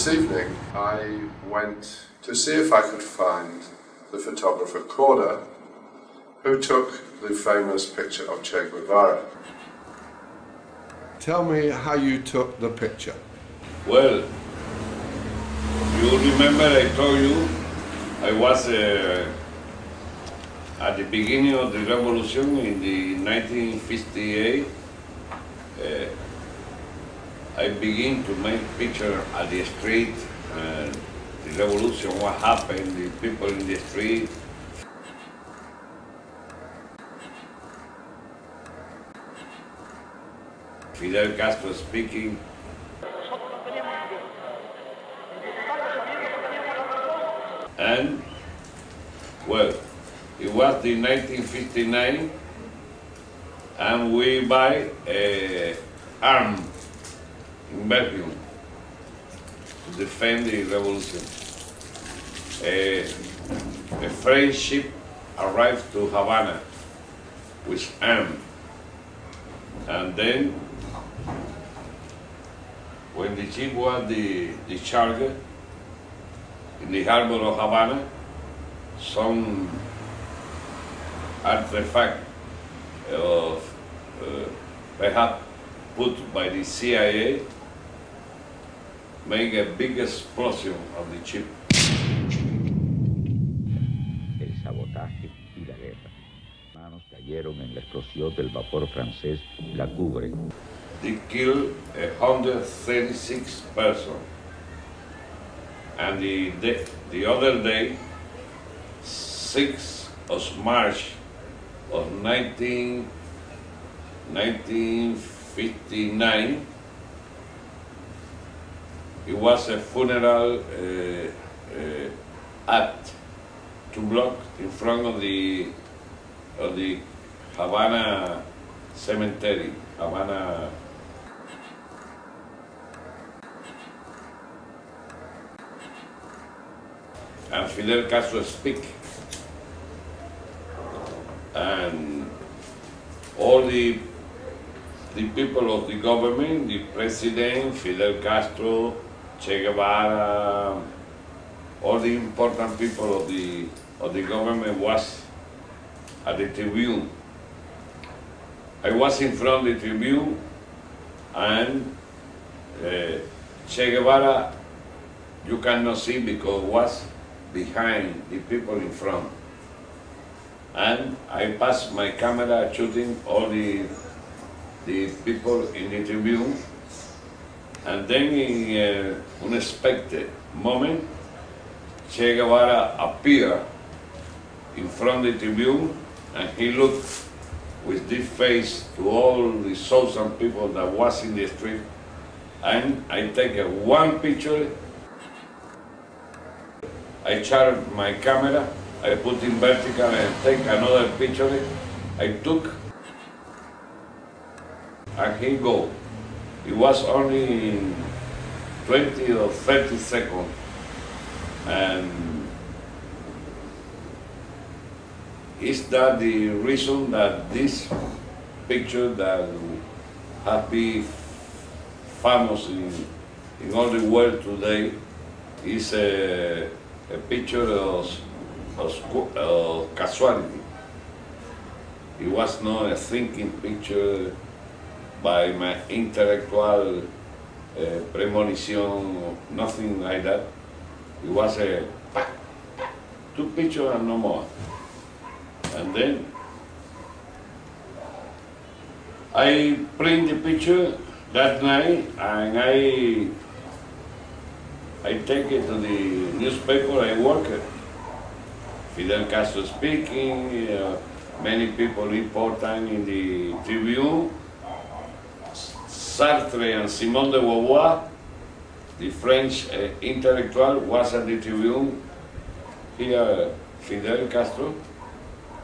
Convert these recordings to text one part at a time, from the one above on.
This evening I went to see if I could find the photographer Korda, who took the famous picture of Che Guevara. Tell me how you took the picture. Well, you remember I told you I was at the beginning of the revolution in the 1958. I began to make pictures at the street, the revolution, what happened, the people in the street. Fidel Castro speaking. And, well, it was the 1959, and we buy an arm in Belgium to defend the revolution. A French ship arrived to Havana with arms, and then when the ship was discharged in the harbor of Havana, some artifact of perhaps put by the CIA make a big explosion of the ship. El sabotaje y la guerra. Manos cayeron en la explosión del vapor francés La Coubre. They killed 136 persons. And the other day, 6th of March of 1959, it was a funeral act, 2 blocks in front of the Havana cemetery, Havana. And Fidel Castro speak, and all the people of the government, the president, Fidel Castro, Che Guevara, all the important people of the government was at the tribune. I was in front of the tribune, and Che Guevara you cannot see because it was behind the people in front. And I passed my camera shooting all the people in the tribune, and then in an unexpected moment, Che Guevara appeared in front of the tribune, and he looked with this face to all the thousand people that was in the street, and I take one picture. I charge my camera, I put in vertical and take another picture. I took, and he go. It was only 20 or 30 seconds. And is that the reason that this picture that has been famous in all the world today is a picture of casualty. It was not a thinking picture by my intellectual premonition, nothing like that. It was a 2 pictures and no more. And then I print the picture that night, and I take it to the newspaper I work at. Fidel Castro speaking, many people important in the Tribune. Sartre and Simone de Beauvoir, the French intellectual, was at the Tribune. Here, Fidel Castro,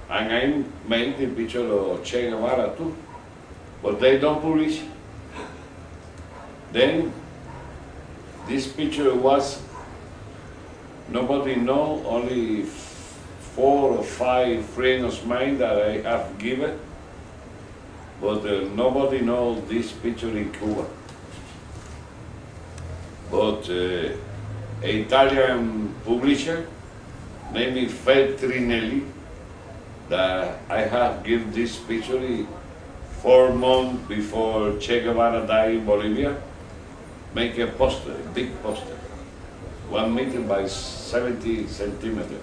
and I made the picture of Che Guevara too, but they don't publish. Then this picture was, nobody know, only 4 or 5 friends of mine that I have given, but nobody knows this picture in Cuba. But an Italian publisher named Feltrinelli that I have given this picture 4 months before Che Guevara died in Bolivia. Make a poster, a big poster, 1 meter by 70 centimeters.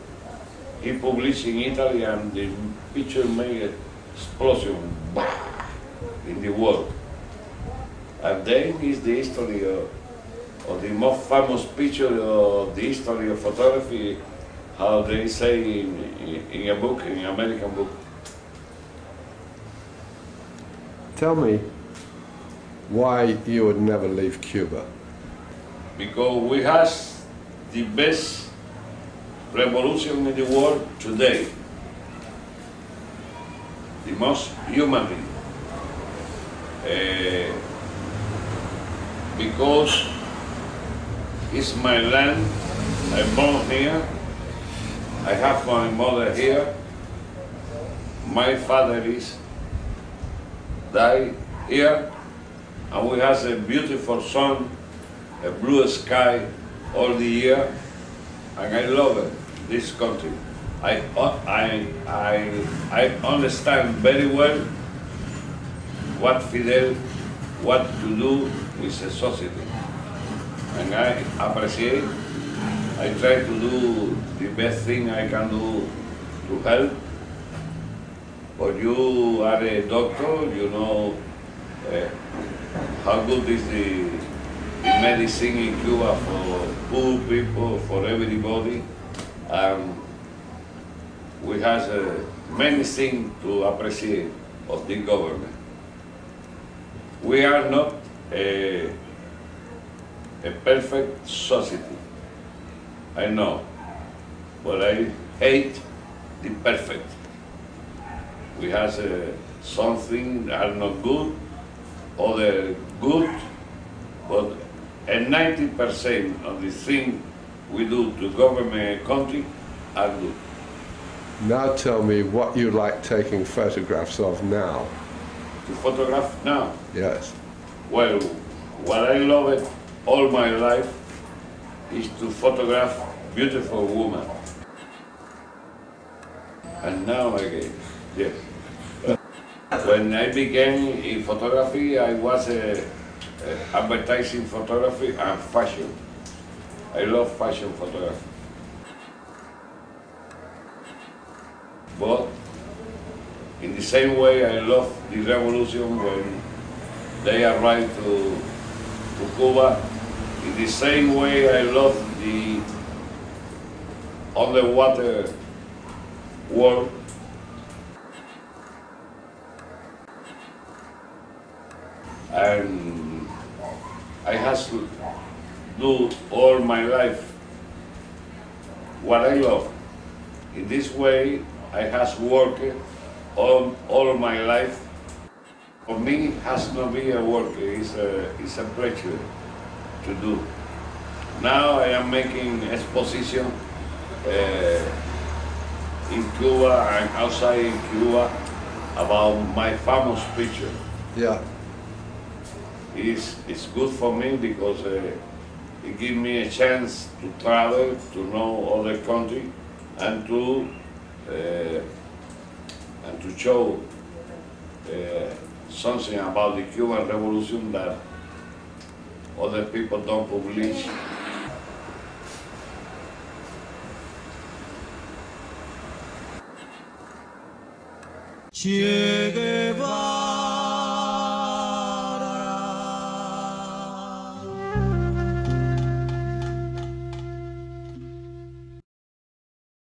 He published in Italy and the picture made an explosion in the world. And then is the history of the most famous picture of the history of photography, how they say in a book, in an American book. Tell me why you would never leave Cuba. Because we have the best revolution in the world today. The most human thing. Because it's my land, I'm born here, I have my mother here, my father is died here, and we have a beautiful sun, a blue sky all the year, and I love it, this country. I understand very well what to do with a society, and I appreciate. I try to do the best thing I can do to help. But you are a doctor, you know how good is the medicine in Cuba for poor people, for everybody. We have many things to appreciate of the government. We are not a perfect society, I know, but I hate the perfect. We have something that are not good, other good, but 90% of the things we do to government country are good. Now tell me what you like taking photographs of now. To photograph now? Yes. Well, what I love it all my life is to photograph beautiful women. And now again, yes. When I began in photography, I was advertising photography and fashion. I love fashion photography. But in the same way, I love the revolution when they arrived to Cuba. In the same way, I love the underwater world. And I have to do all my life what I love. In this way, I have worked all my life. For me, it has not been a work, it's a pleasure to do. Now I am making exposition in Cuba and outside in Cuba about my famous picture. Yeah. It's good for me because it gives me a chance to travel, to know other countries, and to show something about the Cuban Revolution that other people don't publish. Che